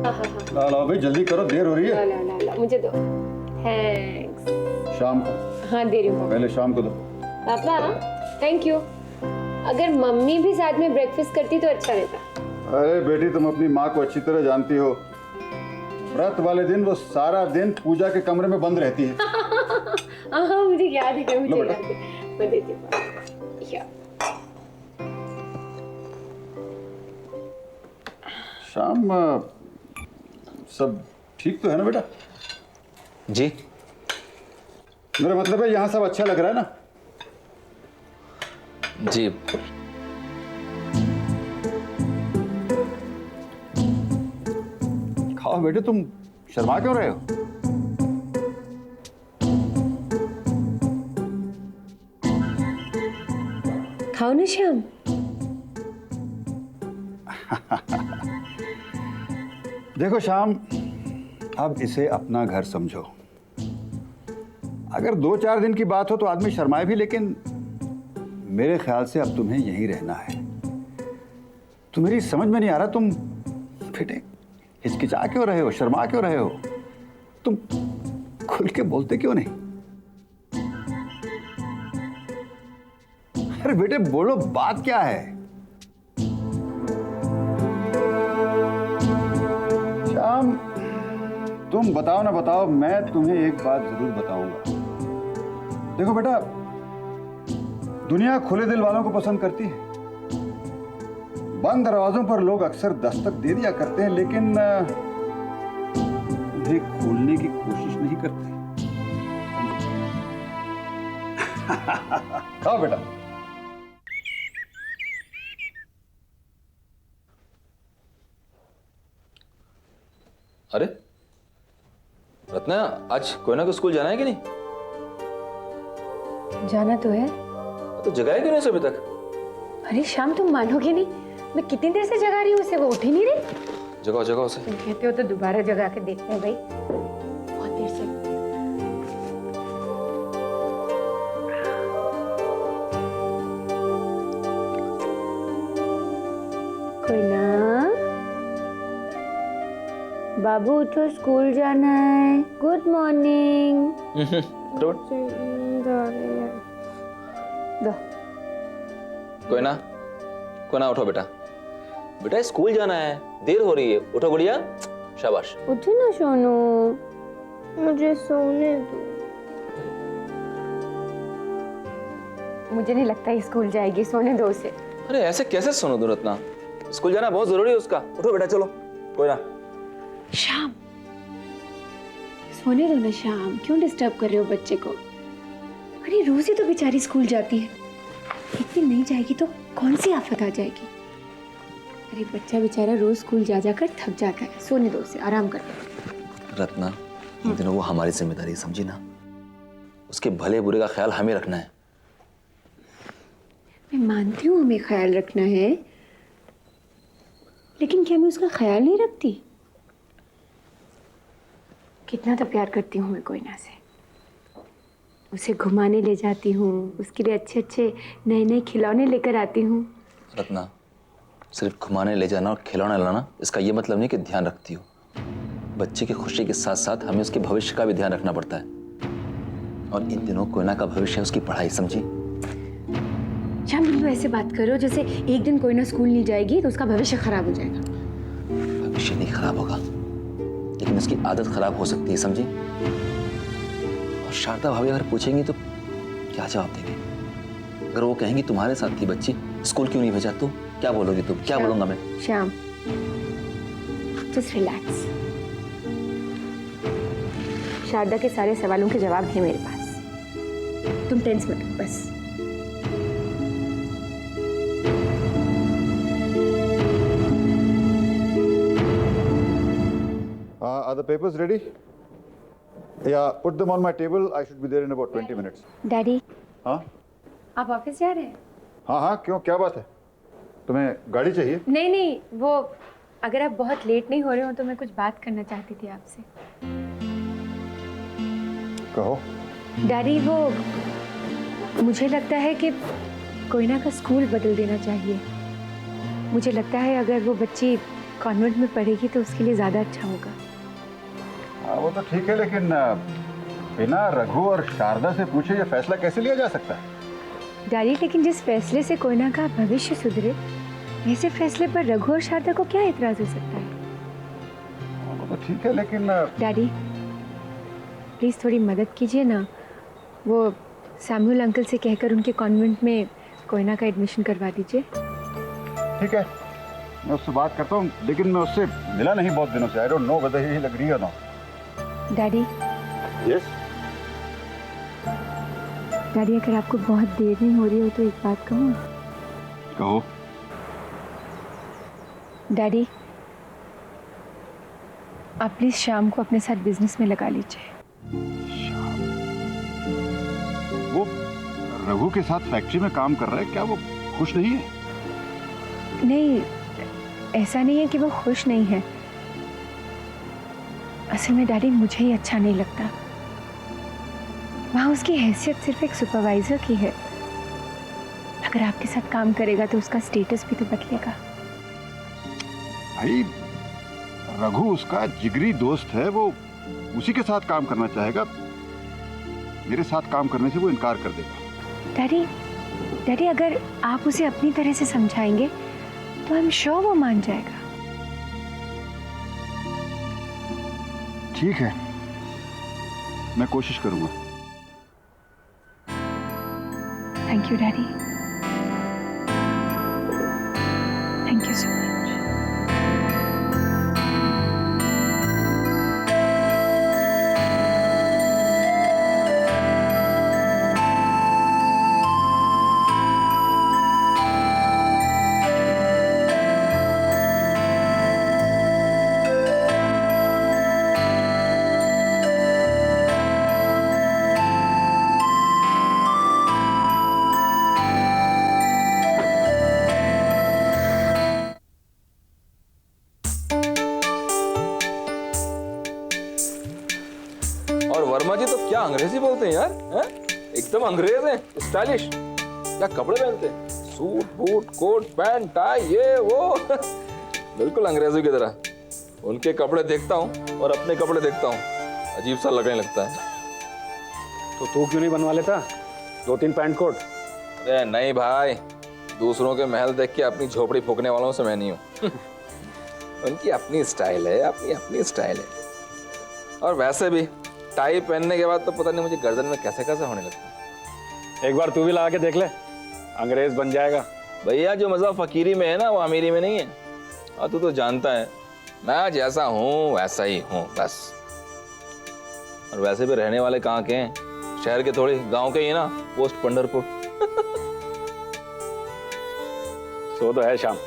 ला ला भाई जल्दी करो, देर हो रही है। ला ला ला मुझे दो। थैंक्स। शाम को। हाँ दे रही हूँ। पहले शाम को दो। पापा थैंक यू। अगर मम्मी भी साथ में ब्रेकफास्ट करती तो अच्छा रहता। अरे बेटी, तुम अपनी माँ को अच्छी तरह जानती हो। व्रत वाले दिन वो सारा दिन पूजा के कमरे में बंद रहती है। हाँ मुझे याद है, मुझे याद है। मैं देती हूँ। शाम सब ठीक तो है ना बेटा? जी मेरा मतलब है यहाँ सब अच्छा लग रहा है ना? जी। खाओ बेटे, तुम शर्मा क्यों रहे हो? खाओ ना श्याम। देखो श्याम, अब इसे अपना घर समझो। अगर 2-4 दिन की बात हो तो आदमी शर्माए भी, लेकिन मेरे ख्याल से अब तुम्हें यहीं रहना है। तुम्हारी समझ में नहीं आ रहा, तुम बेटे हिचकिचा क्यों रहे हो, शर्मा क्यों रहे हो? तुम खुल के बोलते क्यों नहीं? अरे बेटे बोलो, बात क्या है? श्याम, तुम बताओ ना बताओ, मैं तुम्हें एक बात जरूर बताऊंगा। देखो बेटा, दुनिया खुले दिल वालों को पसंद करती है। बंद दरवाजों पर लोग अक्सर दस्तक दे दिया करते हैं, लेकिन उन्हें खोलने की कोशिश नहीं करते। खाओ बेटा। अरे रत्ना, आज कोयना को स्कूल जाना है कि नहीं? जाना तो है। तो जगाया क्यों नहीं उसे अभी तक? अरे श्याम तुम मानोगे नहीं, मैं कितनी देर से जगा रही हूँ उसे, वो उठ ही नहीं रही। जगाओ जगाओ उसे। तुम कहते हो तो दोबारा जगा के देखते हैं भाई। बहुत देर से। कोई ना, बाबू उठो, स्कूल जाना है। Good morning. दो। कोयना, कोयना उठो बेटा। बेटा स्कूल जाना है, देर हो रही है, उठो गुड़िया। शाबाश। उठो ना सोनू, मुझे सोने दो। मुझे नहीं लगता ये स्कूल जाएगी, सोने दो उसे। अरे ऐसे कैसे सुनो दो रत्ना, स्कूल जाना बहुत जरूरी है उसका। उठो बेटा, चलो। कोयना। श्याम सोने दो ना श्याम, क्यों डिस्टर्ब कर रहे हो बच्चे को? अरे रोज ही तो बेचारी स्कूल जाती है, एक दिन नहीं जाएगी तो कौन सी आफत आ जाएगी? अरे बच्चा बेचारा रोज स्कूल जा जाकर थक जाता है, सोने दो उसे, आराम कर लो। रत्ना, इन दिनों वो हमारी जिम्मेदारी है, समझी ना? उसके भले बुरे का ख्याल हमें रखना है। मैं मानती हूँ हमें ख्याल रखना है, लेकिन क्या मैं उसका ख्याल नहीं रखती? कितना तो प्यार करती हूँ मैं कोयना से। उसे घुमाने ले जाती हूँ, उसके लिए अच्छे अच्छे नए नए खिलौने लेकर आती हूँ। रत्ना, सिर्फ घुमाने ले जाना और खिलौना लाना, इसका ये मतलब नहीं कि ध्यान रखती हो। बच्चे की खुशी के साथ साथ हमें उसके भविष्य का भी ध्यान रखना पड़ता है। और इन दिनों कोयना का भविष्य है उसकी पढ़ाई, समझी? श्याम तुम तो ऐसे बात करो जैसे एक दिन कोयना स्कूल नहीं जाएगी तो उसका भविष्य खराब हो जाएगा। भविष्य नहीं खराब होगा, लेकिन उसकी आदत खराब हो सकती है, समझी? और शारदा भाभी अगर पूछेंगी तो क्या जवाब देंगे? अगर वो कहेंगी तुम्हारे साथ की बच्ची स्कूल क्यों नहीं भेजा, तो क्या बोलोगी तुम? क्या बोलूंगा मैं? Shyam just relax. शारदा के सारे सवालों के जवाब है मेरे पास, तुम टेंस मत लो बस। Are the papers ready? Yeah, put them on my table. I should be there in about 20 minutes. Daddy, हाँ आप ऑफिस जा रहे हैं? हाँ हाँ, क्यों, क्या बात है? तुम्हें गाड़ी चाहिए? नहीं नहीं, वो अगर आप बहुत लेट नहीं हो रहे हो तो मैं कुछ बात करना चाहती थी आपसे। कहो। डैडी, वो मुझे लगता है कि कोयना का स्कूल बदल देना चाहिए। मुझे लगता है अगर वो बच्ची कॉन्वेंट में पढ़ेगी तो उसके लिए ज़्यादा अच्छा होगा। हाँ वो तो ठीक है, लेकिन बिना रघु और शारदा से पूछे ये फैसला कैसे लिया जा सकता है? डैडी, लेकिन जिस फैसले से कोयना का भविष्य सुधरे, ऐसे फैसले पर रघु और शारदा को क्या एतराज हो सकता है? वो तो ठीक है, लेकिन डैडी प्लीज़ थोड़ी मदद कीजिए ना। वो सैमुअल अंकल से कहकर उनके कॉन्वेंट में कोयना का एडमिशन करवा दीजिए। ठीक है, मैं उससे बात करता हूँ, लेकिन मैं उससे मिला नहीं बहुत दिनों से। I don't know whether he agree or not. Daddy, yes daddy अगर आपको बहुत देर नहीं हो रही हो तो एक बात कहूँ? कहो। डैडी, आप प्लीज़ शाम को अपने साथ बिजनेस में लगा लीजिए। वो रघु के साथ फैक्ट्री में काम कर रहा है, क्या वो खुश नहीं है? नहीं, ऐसा नहीं है कि वो खुश नहीं है। असल में डैडी मुझे ही अच्छा नहीं लगता। वहाँ उसकी हैसियत सिर्फ एक सुपरवाइजर की है। अगर आपके साथ काम करेगा तो उसका स्टेटस भी तो बदलेगा। भाई रघु उसका जिगरी दोस्त है, वो उसी के साथ काम करना चाहेगा। मेरे साथ काम करने से वो इनकार कर देगा। डैडी अगर आप उसे अपनी तरह से समझाएंगे तो आई एम श्योर वो मान जाएगा। ठीक है, मैं कोशिश करूंगा। Thank you daddy, thank you so much. और वर्मा जी तो क्या अंग्रेजी बोलते हैं यार, हैं? एकदम अंग्रेज हैं, स्टाइलिश। क्या कपड़े पहनते हैं, suit boot coat pant tie ये वो बिल्कुल अंग्रेजों की तरह। उनके कपड़े देखता हूँ और अपने कपड़े देखता हूँ, अजीब सा लगने लगता है। तो तू क्यों नहीं बनवा लेता 2-3 पैंट कोट? अरे नहीं भाई, दूसरों के महल देख के अपनी झोपड़ी फूकने वालों से मैं नहीं हूँ। उनकी अपनी स्टाइल है, अपनी अपनी स्टाइल है। और वैसे भी टाई पहनने के बाद तो पता नहीं मुझे गर्दन में कैसे कैसे होने लगता है। एक बार तू भी लगा के देख ले, अंग्रेज बन जाएगा। भैया जो मजा फकीरी में है ना वो अमीरी में नहीं है। और तू तो जानता है मैं जैसा हूँ वैसा ही हूँ बस। और वैसे भी रहने वाले कहाँ के हैं, शहर के थोड़ी, गांव के ही ना, पोस्ट पंढरपुर। सो तो है शाम,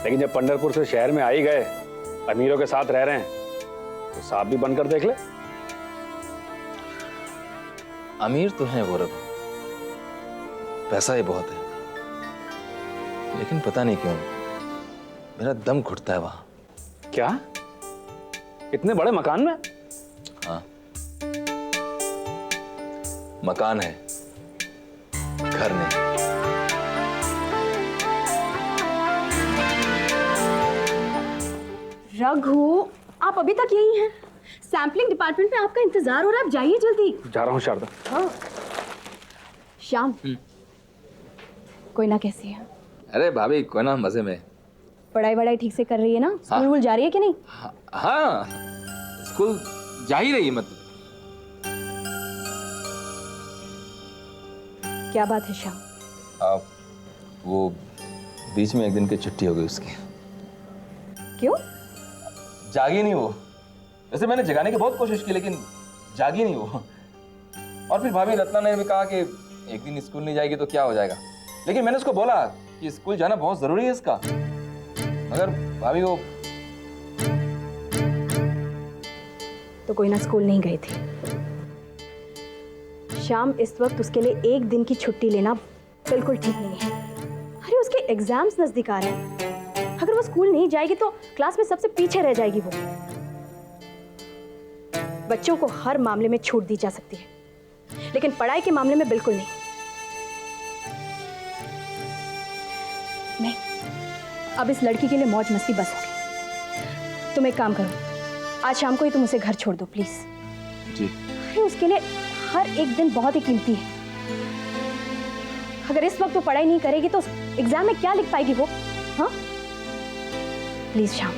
लेकिन जब पंढरपुर से शहर में आ ही गए, अमीरों के साथ रह रहे हैं, तो सांप भी बनकर देख ले। अमीर तो है गौरव, पैसा ही बहुत है, लेकिन पता नहीं क्यों मेरा दम घुटता है वहां। क्या? इतने बड़े मकान में? हाँ, मकान है, घर नहीं। रघु, आप अभी तक यही हैं? सैम्पलिंग डिपार्टमेंट में आपका इंतजार हो रहा है, आप जाइए जल्दी। जा रहा हूँ शारदा। हाँ। श्याम, कोयना कैसी है? अरे भाभी कोई ना मजे में। पढ़ाई वढ़ाई ठीक से कर रही है ना? स्कूल वूल जा रही है कि नहीं? हाँ, स्कूल जा ही रही मतलब। क्या बात है श्याम? आप वो बीच में एक दिन की छुट्टी हो गई उसकी। क्यों? जागी नहीं वो। वैसे मैंने जगाने की बहुत कोशिश की लेकिन जागी नहीं वो। और फिर भाभी रत्ना ने भी कहा कि एक दिन स्कूल नहीं जाएगी तो क्या हो जाएगा, लेकिन मैंने उसको बोला कि स्कूल जाना बहुत जरूरी है इसका। मगर भाभी वो तो कोयना स्कूल नहीं गई थी। श्याम, इस वक्त उसके लिए एक दिन की छुट्टी लेना बिल्कुल ठीक नहीं है। अरे उसके एग्जाम्स नजदीक आ रहे हैं, अगर वो स्कूल नहीं जाएगी तो क्लास में सबसे पीछे रह जाएगी वो। बच्चों को हर मामले में छूट दी जा सकती है, लेकिन पढ़ाई के मामले में बिल्कुल नहीं। नहीं, अब इस लड़की के लिए मौज मस्ती बस हो गई। तुम एक काम करो, आज शाम को ही तुम उसे घर छोड़ दो प्लीज। जी। अरे उसके लिए हर एक दिन बहुत ही कीमती है। अगर इस वक्त वो पढ़ाई नहीं करेगी तो एग्जाम में क्या लिख पाएगी वो? हाँ प्लीज शाम,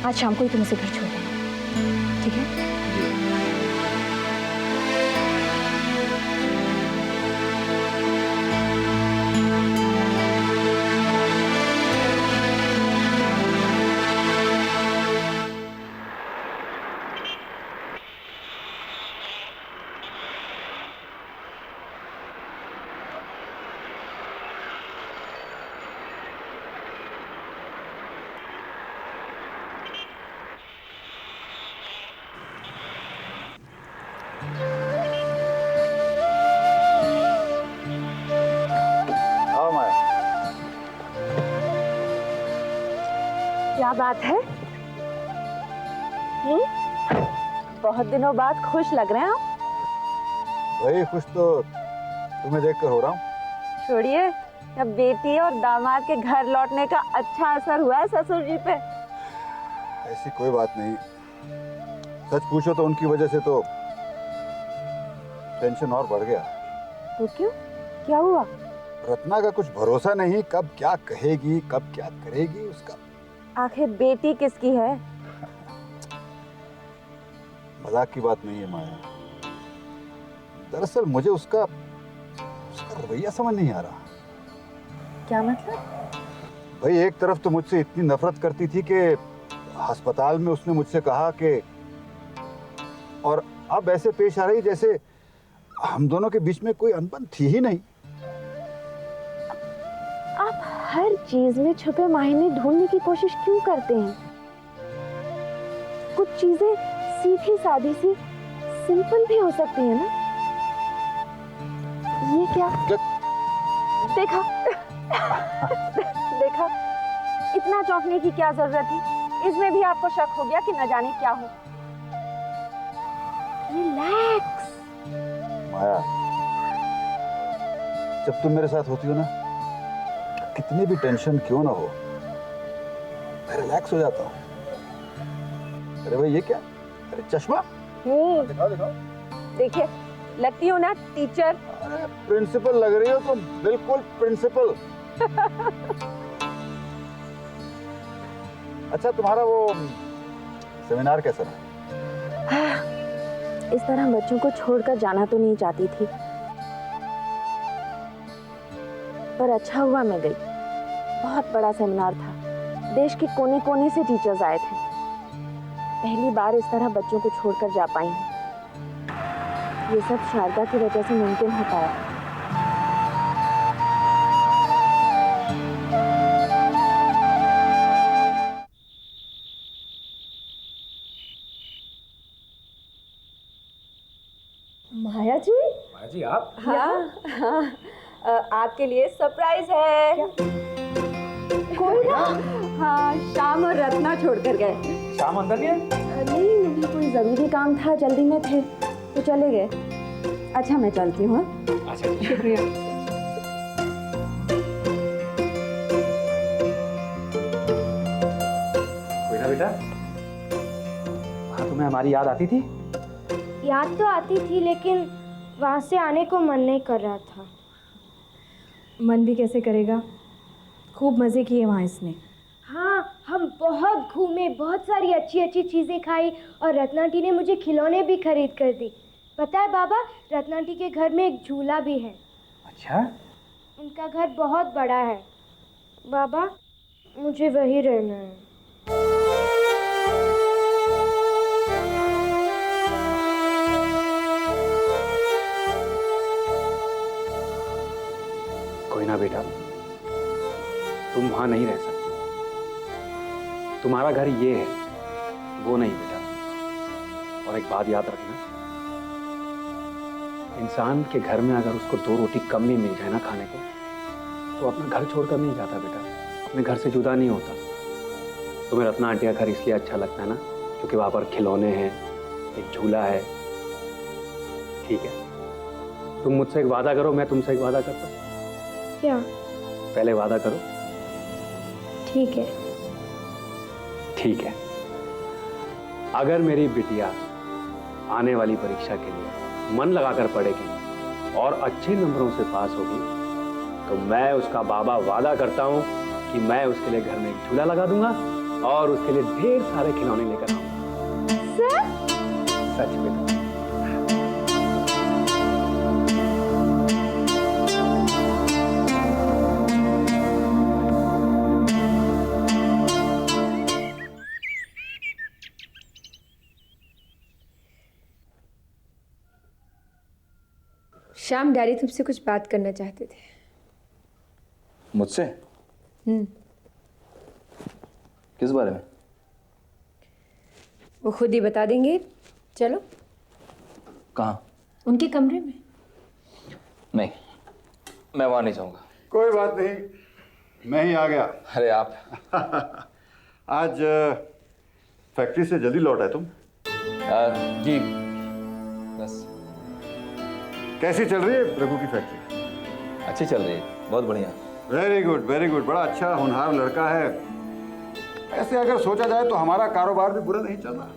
आज शाम को ही तुम उसे घर छोड़ देना, ठीक है? आओ माया। क्या बात है? बहुत दिनों बाद खुश लग रहे हैं आप। भाई खुश तो तुम्हें देखकर हो रहा हूँ। छोड़िए, अब बेटी और दामाद के घर लौटने का अच्छा असर हुआ है ससुर जी पे। ऐसी कोई बात नहीं, सच पूछो तो उनकी वजह से तो टेंशन और बढ़ गया। तो क्यों, क्या हुआ? रत्ना का कुछ भरोसा नहीं, कब क्या कहेगी कब क्या करेगी उसका। आखिर बेटी किसकी है? मजाक की बात नहीं है माया, दरअसल मुझे उसका रवैया समझ नहीं आ रहा। क्या मतलब? भाई एक तरफ तो मुझसे इतनी नफरत करती थी कि अस्पताल में उसने मुझसे कहा कि, और अब ऐसे पेश आ रही जैसे हम दोनों के बीच में कोई अनबन थी ही नहीं। आप हर चीज में छुपे मायने ढूंढने की कोशिश क्यों करते हैं? कुछ चीजें सीधी सादी सी सिंपल भी हो सकती है ना। ये क्या? देखा देखा, इतना चौंकने की क्या जरूरत थी? इसमें भी आपको शक हो गया कि न जाने क्या हो। रिलैक्स। माया, जब तुम मेरे साथ होती हो ना, कितनी भी टेंशन क्यों ना हो, मैं रिलैक्स हो जाता हूँ। अरे भाई ये क्या? अरे चश्मा दिखाओ दिखाओ। देखिए, लगती हो ना टीचर। अरे प्रिंसिपल लग रही हो तुम, बिल्कुल प्रिंसिपल। अच्छा तुम्हारा वो सेमिनार कैसा रहा? इस तरह बच्चों को छोड़कर जाना तो नहीं चाहती थी, पर अच्छा हुआ मैं गई। बहुत बड़ा सेमिनार था, देश के कोने कोने से टीचर्स आए थे। पहली बार इस तरह बच्चों को छोड़कर जा पाई हूँ। ये सब शारदा की वजह से मुमकिन हो पाया। माया जी। माया जी आप? हाँ, आपके लिए सरप्राइज है। कोई ना? हाँ, शाम और रत्ना छोड़कर गए। शाम अंदर गए? नहीं, मुझे कोई जरूरी काम था, जल्दी में थे तो चले गए। अच्छा मैं चलती हूँ। अच्छा जी। शुक्रिया। कोई ना बेटा, हाँ तुम्हें हमारी याद आती थी? याद तो आती थी, लेकिन वहाँ से आने को मन नहीं कर रहा था। मन भी कैसे करेगा, खूब मजे किए वहाँ इसने। हाँ, हम बहुत घूमे, बहुत सारी अच्छी अच्छी चीज़ें खाई और रत्ना आंटी ने मुझे खिलौने भी खरीद कर दी। पता है बाबा, रत्ना आंटी के घर में एक झूला भी है। अच्छा? उनका घर बहुत बड़ा है। बाबा, मुझे वहीं रहना है। कोई ना बेटा, तुम वहां नहीं रह सकते। तुम्हारा घर ये है, वो नहीं बेटा। और एक बात याद रखना, इंसान के घर में अगर उसको 2 रोटी कम भी मिल जाए ना खाने को, तो अपना घर छोड़कर नहीं जाता बेटा, अपने घर से जुदा नहीं होता। तुम्हें रत्ना आंटी का घर इसलिए अच्छा लगता है ना, क्योंकि वहां पर खिलौने हैं, एक झूला है। ठीक है, तुम मुझसे एक वादा करो, मैं तुमसे एक वादा करता हूँ। क्या? पहले वादा करो। ठीक है। ठीक है, अगर मेरी बिटिया आने वाली परीक्षा के लिए मन लगाकर पढ़ेगी और अच्छे नंबरों से पास होगी तो मैं उसका बाबा वादा करता हूं कि मैं उसके लिए घर में एक झूला लगा दूंगा और उसके लिए ढेर सारे खिलौने लेकर आऊंगा। सच बेटा। श्याम, डैडी तुमसे कुछ बात करना चाहते थे। मुझसे? किस बारे में? वो खुद ही बता देंगे। चलो। कहाँ? उनके कमरे में। नहीं, मैं वहां नहीं जाऊंगा। कोई बात नहीं, मैं ही आ गया। अरे आप आज फैक्ट्री से जल्दी लौट आए तुम? जी बस। कैसी चल रही है रघु की फैक्ट्री? अच्छी चल रही है, बहुत बढ़िया। वेरी गुड वेरी गुड, बड़ा अच्छा होनहार लड़का है। ऐसे अगर सोचा जाए तो हमारा कारोबार भी बुरा नहीं चल रहा।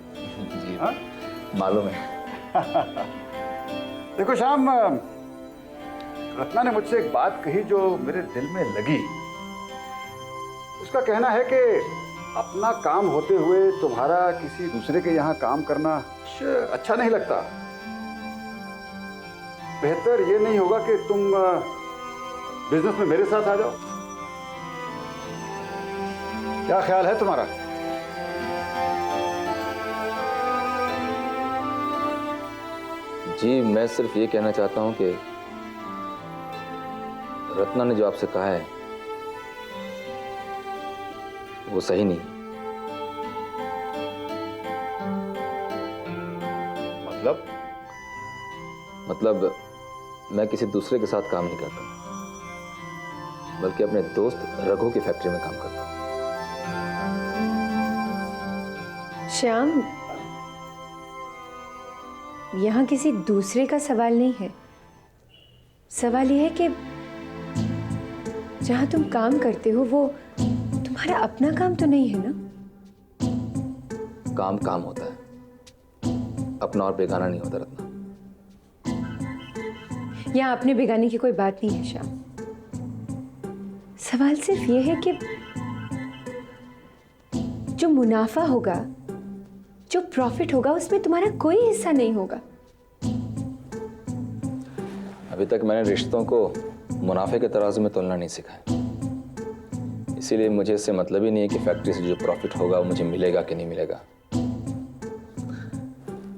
जी हाँ? मालूम है। देखो श्याम, रत्ना ने मुझसे एक बात कही जो मेरे दिल में लगी। उसका कहना है कि अपना काम होते हुए तुम्हारा किसी दूसरे के यहाँ काम करना अच्छा नहीं लगता। बेहतर ये नहीं होगा कि तुम बिजनेस में मेरे साथ आ जाओ? क्या ख्याल है तुम्हारा? जी मैं सिर्फ ये कहना चाहता हूं कि रत्ना ने जो आपसे कहा है वो सही नहीं। मतलब मैं किसी दूसरे के साथ काम नहीं करता, बल्कि अपने दोस्त रघु की फैक्ट्री में काम करता हूं। श्याम, यहाँ किसी दूसरे का सवाल नहीं है। सवाल यह है कि जहाँ तुम काम करते हो वो तुम्हारा अपना काम तो नहीं है ना? काम काम होता है, अपना और बेगाना नहीं होता रत्ना। यहाँ अपने बेगाने की कोई बात नहीं है श्याम। सवाल सिर्फ ये है कि जो मुनाफा होगा, जो प्रॉफिट होगा, उसमें तुम्हारा कोई हिस्सा नहीं होगा। अभी तक मैंने रिश्तों को मुनाफे के तराजू में तोलना नहीं सीखा है, इसीलिए मुझे इससे मतलब ही नहीं है कि फैक्ट्री से जो प्रॉफिट होगा वो मुझे मिलेगा कि नहीं मिलेगा।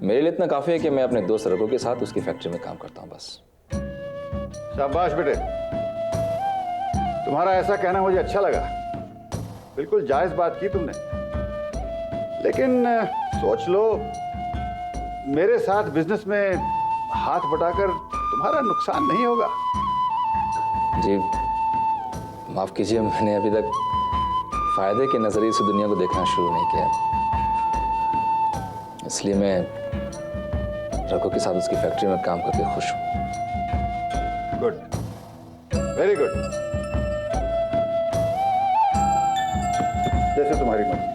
मेरे लिए इतना काफी है कि मैं अपने दोस्त रघु के साथ उसकी फैक्ट्री में काम करता हूं, बस। शाबाश बेटे, तुम्हारा ऐसा कहना मुझे अच्छा लगा। बिल्कुल जायज बात की तुमने। लेकिन सोच लो, मेरे साथ बिजनेस में हाथ बटाकर तुम्हारा नुकसान नहीं होगा। जी माफ कीजिए, मैंने अभी तक फायदे के नजरिए से दुनिया को देखना शुरू नहीं किया, इसलिए मैं रघु के साथ उसकी फैक्ट्री में काम करके खुश हूं। गुड, वेरी गुड, जैसे तुम्हारी मर्जी।